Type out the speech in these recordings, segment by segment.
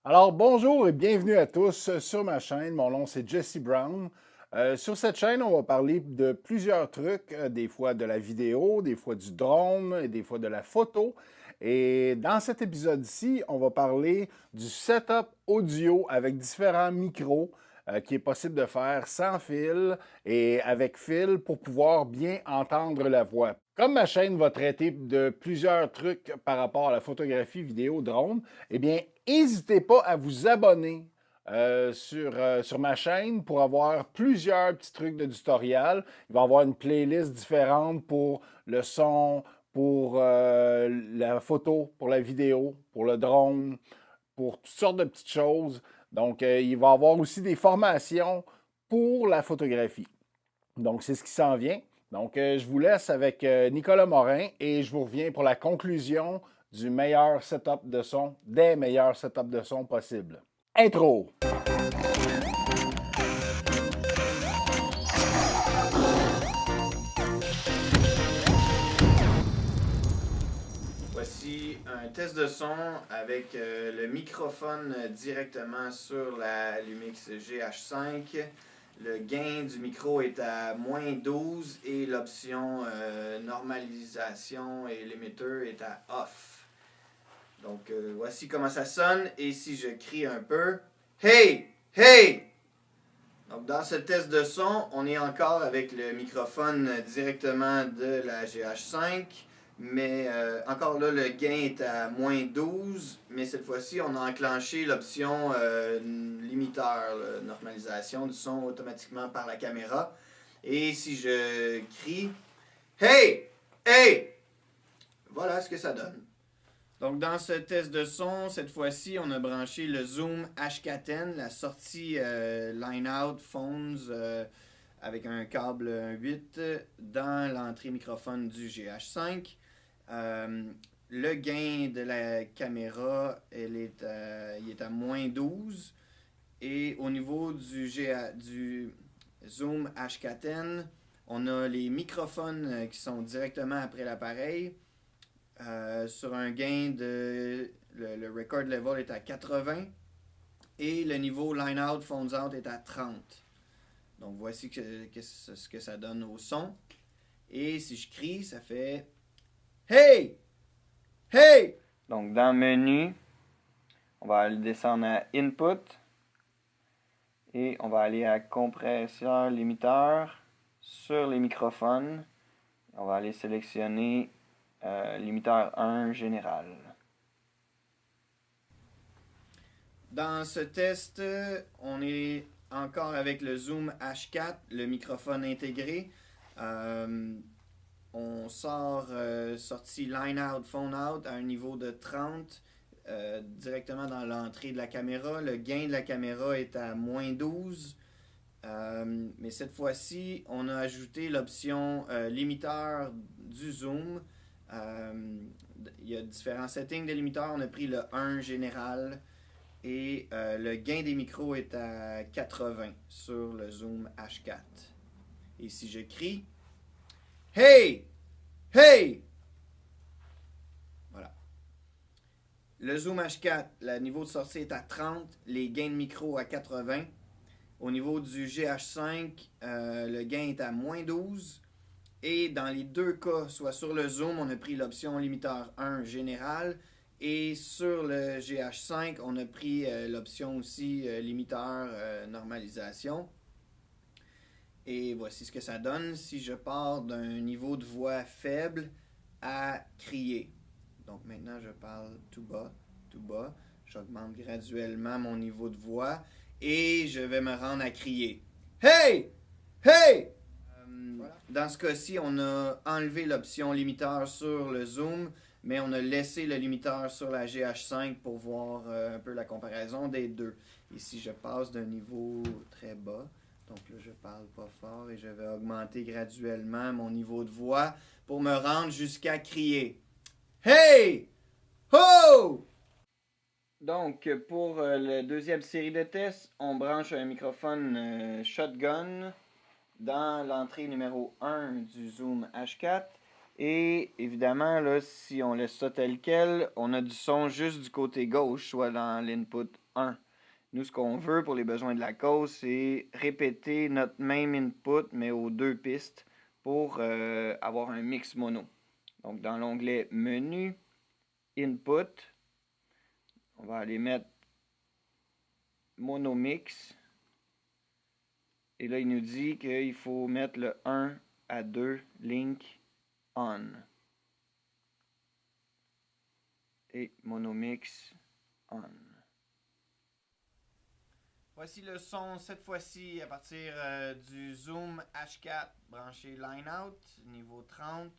Alors, bonjour et bienvenue à tous sur ma chaîne. Mon nom, c'est Jesse Brown. Sur cette chaîne, on va parler de plusieurs trucs, des fois de la vidéo, des fois du drone et des fois de la photo. Et dans cet épisode-ci, on va parler du setup audio avec différents micros qui est possible de faire sans fil et avec fil pour pouvoir bien entendre la voix. Comme ma chaîne va traiter de plusieurs trucs par rapport à la photographie, vidéo, drone, eh bien, n'hésitez pas à vous abonner sur ma chaîne pour avoir plusieurs petits trucs de tutoriel. Il va y avoir une playlist différente pour le son, pour la photo, pour la vidéo, pour le drone, pour toutes sortes de petites choses. Donc, il va y avoir aussi des formations pour la photographie. Donc, c'est ce qui s'en vient. Donc, je vous laisse avec Nicolas Morin et je vous reviens pour la conclusion du meilleur setup de son, des meilleurs setups de son possibles. Intro! Voici un test de son avec le microphone directement sur la Lumix GH5. Le gain du micro est à -12 et l'option normalisation et limiter est à off. Donc voici comment ça sonne et si je crie un peu « Hey! Hey! » Donc dans ce test de son, on est encore avec le microphone directement de la GH5. Mais encore là, le gain est à -12, mais cette fois-ci, on a enclenché l'option limiteur, normalisation du son automatiquement par la caméra. Et si je crie « Hey! Hey! » voilà ce que ça donne. Donc dans ce test de son, cette fois-ci, on a branché le Zoom H4n, la sortie line-out phones avec un câble 8 dans l'entrée microphone du GH5. Le gain de la caméra, il est à -12. Et au niveau du Zoom H4n, on a les microphones qui sont directement après l'appareil. Sur un gain de... Le record level est à 80. Et le niveau line-out, phones out est à 30. Donc voici ce que ça donne au son. Et si je crie, ça fait... Hey! Hey! Donc, dans le menu, on va aller descendre à Input et on va aller à Compresseur limiteur sur les microphones. On va aller sélectionner limiteur 1 général. Dans ce test, on est encore avec le Zoom H4, le microphone intégré. On sort sortie line out, phone out à un niveau de 30 directement dans l'entrée de la caméra. Le gain de la caméra est à -12. Mais cette fois-ci, on a ajouté l'option limiteur du zoom. Il y a différents settings de limiteur. On a pris le 1 général. Et le gain des micros est à 80 sur le Zoom H4. Et si je crie « Hey! Hey! » voilà. Le Zoom H4, le niveau de sortie est à 30, les gains de micro à 80. Au niveau du GH5, le gain est à -12. Et dans les deux cas, soit sur le Zoom, on a pris l'option limiteur 1 général. Et sur le GH5, on a pris l'option aussi limiteur normalisation. Et voici ce que ça donne si je pars d'un niveau de voix faible à crier. Donc maintenant, je parle tout bas. J'augmente graduellement mon niveau de voix et je vais me rendre à crier. Hey! Hey! Voilà. Dans ce cas-ci, on a enlevé l'option limiteur sur le Zoom, mais on a laissé le limiteur sur la GH5 pour voir un peu la comparaison des deux. Ici, je passe d'un niveau très bas. Donc là, je parle pas fort et je vais augmenter graduellement mon niveau de voix pour me rendre jusqu'à crier. Hey! Ho! Donc, pour la deuxième série de tests, on branche un microphone shotgun dans l'entrée numéro 1 du Zoom H4 Et évidemment, là, si on laisse ça tel quel, on a du son juste du côté gauche, soit dans l'input 1. Nous, ce qu'on veut pour les besoins de la cause, c'est répéter notre même input, mais aux 2 pistes pour avoir un mix mono. Donc, dans l'onglet Menu, Input, on va aller mettre Mono Mix. Et là, il nous dit qu'il faut mettre le 1 à 2 Link On. Et Mono Mix On. Voici le son cette fois-ci à partir du Zoom H4 branché Line Out, niveau 30.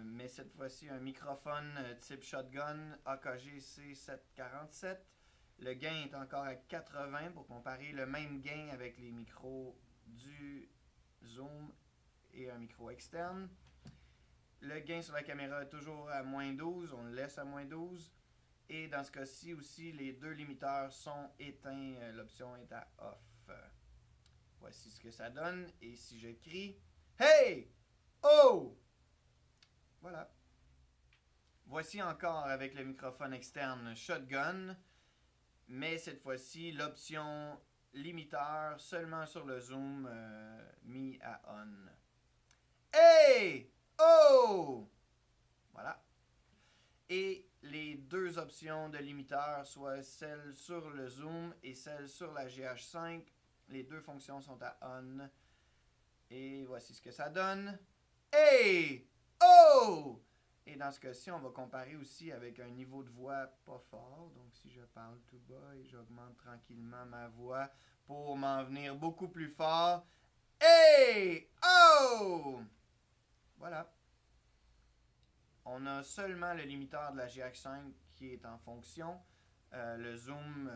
Mais cette fois-ci un microphone type Shotgun AKG C747. Le gain est encore à 80 pour comparer le même gain avec les micros du Zoom et un micro externe. Le gain sur la caméra est toujours à moins 12, on le laisse à moins 12. Et dans ce cas-ci aussi, les 2 limiteurs sont éteints, l'option est à off. Voici ce que ça donne. Et si je crie « Hey! Oh! » Voilà. Voici encore avec le microphone externe Shotgun, mais cette fois-ci, l'option limiteur seulement sur le zoom mis à on. Hey! Oh! Voilà. Et les 2 options de limiteur, soit celle sur le zoom et celle sur la GH5, les 2 fonctions sont à on. Et voici ce que ça donne. Hey! Oh! Et dans ce cas-ci, on va comparer aussi avec un niveau de voix pas fort. Donc si je parle tout bas et j'augmente tranquillement ma voix pour m'en venir beaucoup plus fort. Hey! Oh! Voilà. On a seulement le limiteur de la GH5 qui est en fonction. Le zoom,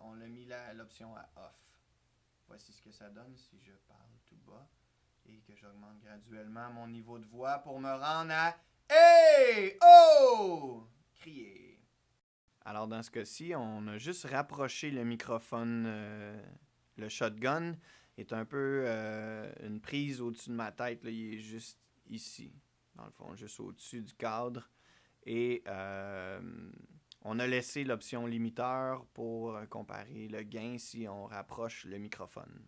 on l'a mis l'option à off. Voici ce que ça donne si je parle tout bas et que j'augmente graduellement mon niveau de voix pour me rendre à Hey! Oh! Crier. Alors dans ce cas-ci, on a juste rapproché le microphone. Le shotgun est un peu une prise au-dessus de ma tête. Là, il est juste ici. Dans le fond, juste au-dessus du cadre. Et on a laissé l'option limiteur pour comparer le gain si on rapproche le microphone.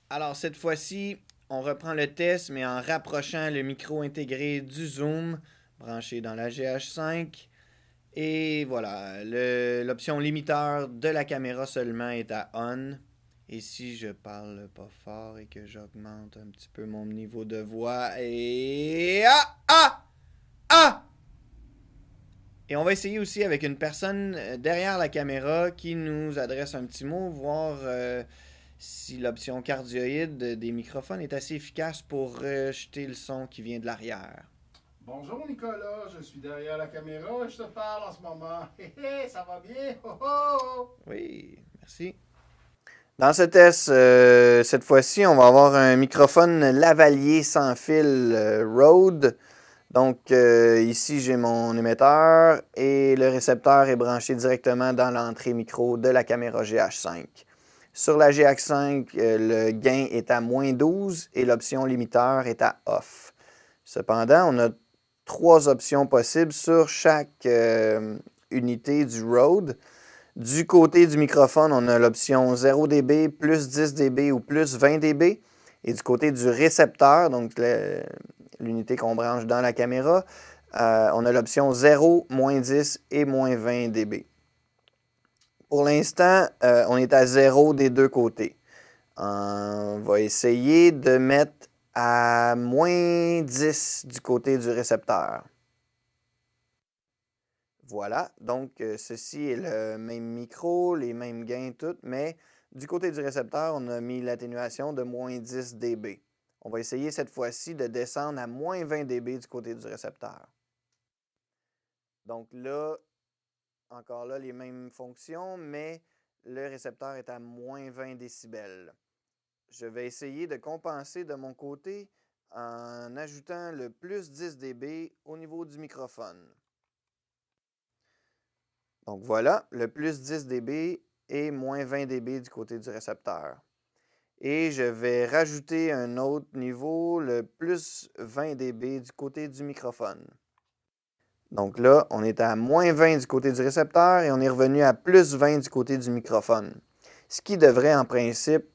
Alors cette fois-ci, on reprend le test, mais en rapprochant le micro intégré du Zoom, branché dans la GH5. Et voilà, l'option limiteur de la caméra seulement est à on. Et si je parle pas fort et que j'augmente un petit peu mon niveau de voix et... Et on va essayer aussi avec une personne derrière la caméra qui nous adresse un petit mot, voir si l'option cardioïde des microphones est assez efficace pour rejeter le son qui vient de l'arrière. Bonjour Nicolas, je suis derrière la caméra et je te parle en ce moment. Hé hé, ça va bien? Oh oh! Oui, merci. Dans ce test, cette fois-ci, on va avoir un microphone lavalier sans fil Rode. Donc ici, j'ai mon émetteur et le récepteur est branché directement dans l'entrée micro de la caméra GH5. Sur la GH5, le gain est à moins 12 et l'option limiteur est à off. Cependant, on a 3 options possibles sur chaque unité du Rode. Du côté du microphone, on a l'option 0 dB, plus 10 dB ou plus 20 dB. Et du côté du récepteur, donc l'unité qu'on branche dans la caméra, on a l'option 0, moins 10 et moins 20 dB. Pour l'instant, on est à 0 des 2 côtés. On va essayer de mettre à moins 10 du côté du récepteur. Voilà, donc ceci est le même micro, les mêmes gains, tout, mais du côté du récepteur, on a mis l'atténuation de moins 10 dB. On va essayer cette fois-ci de descendre à moins 20 dB du côté du récepteur. Donc là, encore là, les mêmes fonctions, mais le récepteur est à moins 20 décibels. Je vais essayer de compenser de mon côté en ajoutant le plus 10 dB au niveau du microphone. Donc voilà, le plus 10 dB et moins 20 dB du côté du récepteur. Et je vais rajouter un autre niveau, le plus 20 dB du côté du microphone. Donc là, on est à moins 20 du côté du récepteur et on est revenu à plus 20 du côté du microphone. Ce qui devrait en principe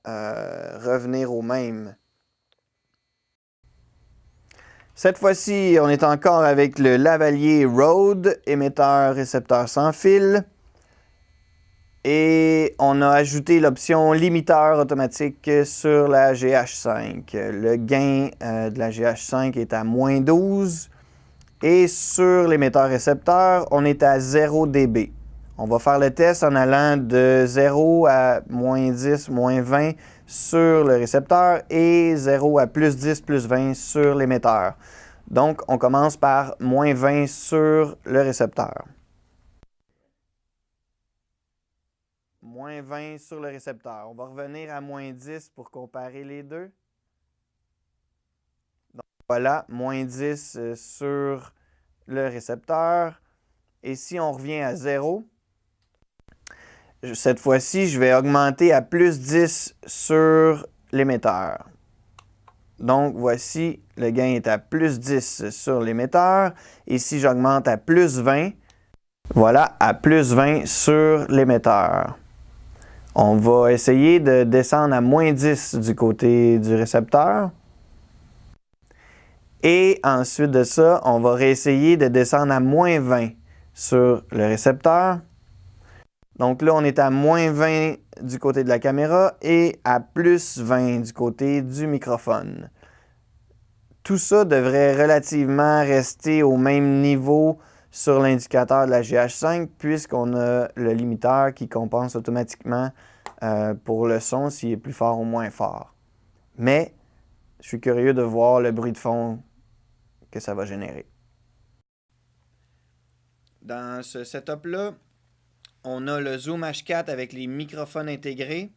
revenir au même. Cette fois-ci, on est encore avec le lavalier Rode, émetteur-récepteur sans fil. Et on a ajouté l'option limiteur automatique sur la GH5. Le gain de la GH5 est à moins 12. Et sur l'émetteur-récepteur, on est à 0 dB. On va faire le test en allant de 0 à moins 10, moins 20 sur le récepteur et 0 à plus 10, plus 20 sur l'émetteur. Donc, on commence par moins 20 sur le récepteur. Moins 20 sur le récepteur. On va revenir à moins 10 pour comparer les deux. Donc, voilà, moins 10 sur le récepteur. Et si on revient à 0, cette fois-ci, je vais augmenter à plus 10 sur l'émetteur. Donc, voici, le gain est à plus 10 sur l'émetteur. Et si j'augmente à plus 20, voilà, à plus 20 sur l'émetteur. On va essayer de descendre à moins 10 du côté du récepteur. Et ensuite de ça, on va réessayer de descendre à moins 20 sur le récepteur. Donc là, on est à moins 20 du côté de la caméra et à plus 20 du côté du microphone. Tout ça devrait relativement rester au même niveau sur l'indicateur de la GH5 puisqu'on a le limiteur qui compense automatiquement pour le son s'il est plus fort ou moins fort. Mais je suis curieux de voir le bruit de fond que ça va générer. Dans ce setup-là, on a le Zoom H4 avec les microphones intégrés.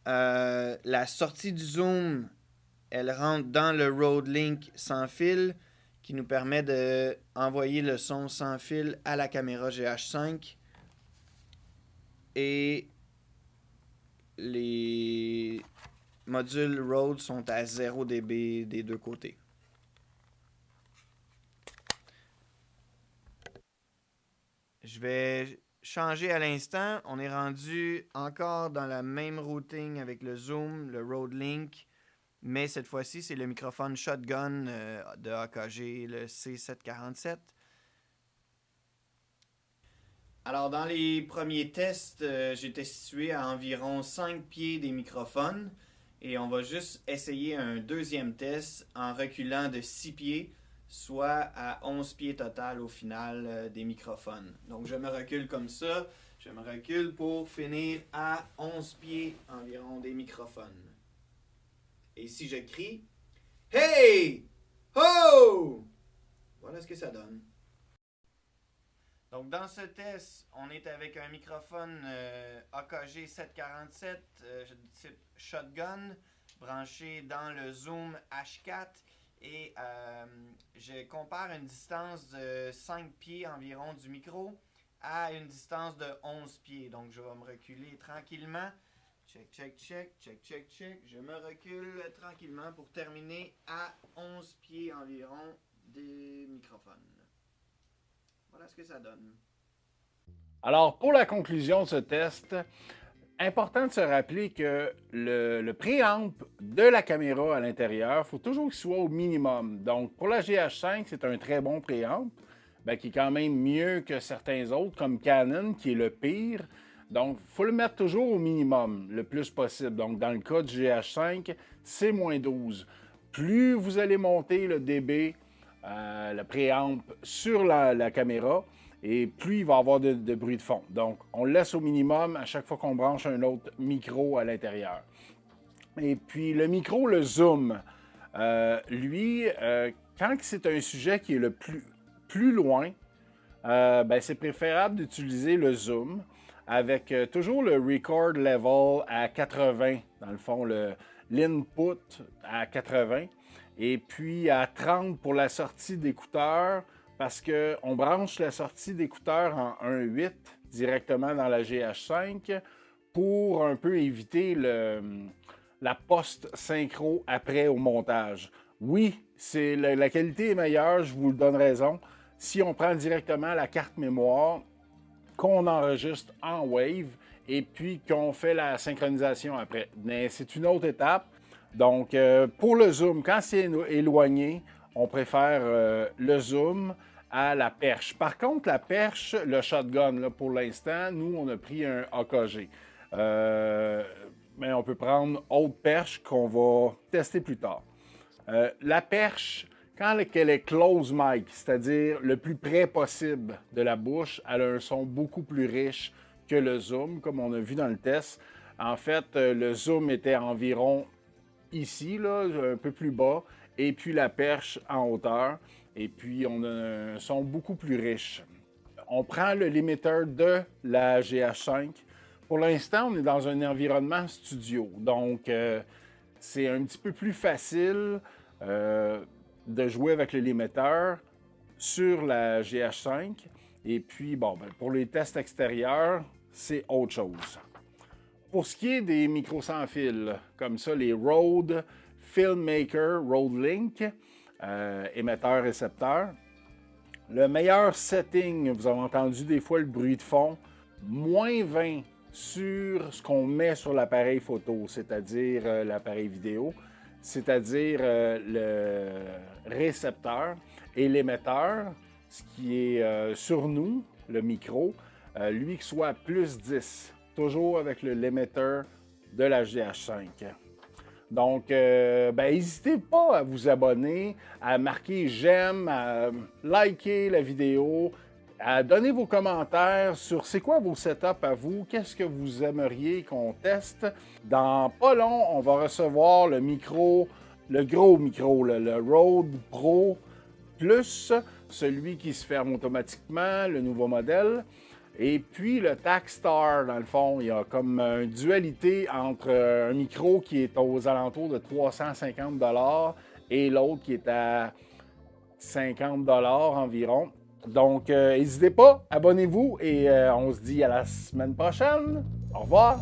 La sortie du Zoom, elle rentre dans le Rode Link sans fil qui nous permet d'envoyer le son sans fil à la caméra GH5. Et les modules Rode sont à 0 dB des deux côtés. Je vais changer à l'instant. On est rendu encore dans la même routing avec le Zoom, le Rode Link. Mais cette fois-ci, c'est le microphone Shotgun de AKG, le C747. Alors, dans les premiers tests, j'étais situé à environ 5 pieds des microphones. Et on va juste essayer un deuxième test en reculant de 6 pieds, soit à 11 pieds total au final des microphones. Donc, je me recule comme ça. Je me recule pour finir à 11 pieds environ des microphones. Et si je crie « Hey! Ho! » voilà ce que ça donne. Donc, dans ce test, on est avec un microphone AKG 747 type Shotgun branché dans le Zoom H4 et je compare une distance de 5 pieds environ du micro à une distance de 11 pieds. Donc, je vais me reculer tranquillement. Check, check, check, check, check, check. Je me recule tranquillement pour terminer à 11 pieds environ des microphones. Voilà ce que ça donne. Alors, pour la conclusion de ce test, important de se rappeler que le préamp de la caméra à l'intérieur, il faut toujours qu'il soit au minimum. Donc, pour la GH5, c'est un très bon préamp, qui est quand même mieux que certains autres, comme Canon, qui est le pire. Donc, il faut le mettre toujours au minimum, le plus possible. Donc, dans le cas du GH5, c'est moins 12. Plus vous allez monter le dB, le préamp sur la caméra, et plus il va y avoir de bruit de fond. Donc, on le laisse au minimum à chaque fois qu'on branche un autre micro à l'intérieur. Et puis, le micro, le zoom, lui, quand c'est un sujet qui est le plus loin, c'est préférable d'utiliser le zoom avec toujours le record level à 80, dans le fond, l'input à 80, et puis à 30 pour la sortie d'écouteurs, parce qu'on branche la sortie d'écouteurs en 1.8 directement dans la GH5 pour un peu éviter la post-synchro après au montage. Oui, la qualité est meilleure, je vous donne raison. Si on prend directement la carte mémoire, qu'on enregistre en Wave et puis qu'on fait la synchronisation après. Mais c'est une autre étape. Donc, pour le zoom, quand c'est éloigné, on préfère le zoom à la perche. Par contre, la perche, le shotgun, là, pour l'instant, nous, on a pris un AKG. Mais on peut prendre autre perche qu'on va tester plus tard. La perche, quand elle est close mic, c'est-à-dire le plus près possible de la bouche, elle a un son beaucoup plus riche que le zoom, comme on a vu dans le test. En fait, le zoom était environ ici, là, un peu plus bas, et puis la perche en hauteur. Et puis, on a un son beaucoup plus riche. On prend le limiteur de la GH5. Pour l'instant, on est dans un environnement studio. Donc, c'est un petit peu plus facile de jouer avec le limiteur sur la GH5. Et puis, bon, pour les tests extérieurs, c'est autre chose. Pour ce qui est des micros sans fil, comme ça, les Rode Filmmaker Rode Link, émetteur-récepteur. Le meilleur setting, vous avez entendu des fois le bruit de fond, moins 20 sur ce qu'on met sur l'appareil photo, c'est-à-dire l'appareil vidéo, c'est-à-dire le récepteur et l'émetteur, ce qui est sur nous, le micro, lui qui soit plus 10, toujours avec l'émetteur de la GH5. Donc, n'hésitez pas à vous abonner, à marquer j'aime, à liker la vidéo, à donner vos commentaires sur c'est quoi vos setups à vous, qu'est-ce que vous aimeriez qu'on teste. Dans pas long, on va recevoir le micro, le gros micro, le Rode Pro Plus, celui qui se ferme automatiquement, le nouveau modèle. Et puis le Takstar, dans le fond, il y a comme une dualité entre un micro qui est aux alentours de 350 $ et l'autre qui est à 50 $ environ. Donc, n'hésitez pas, abonnez-vous et on se dit à la semaine prochaine. Au revoir!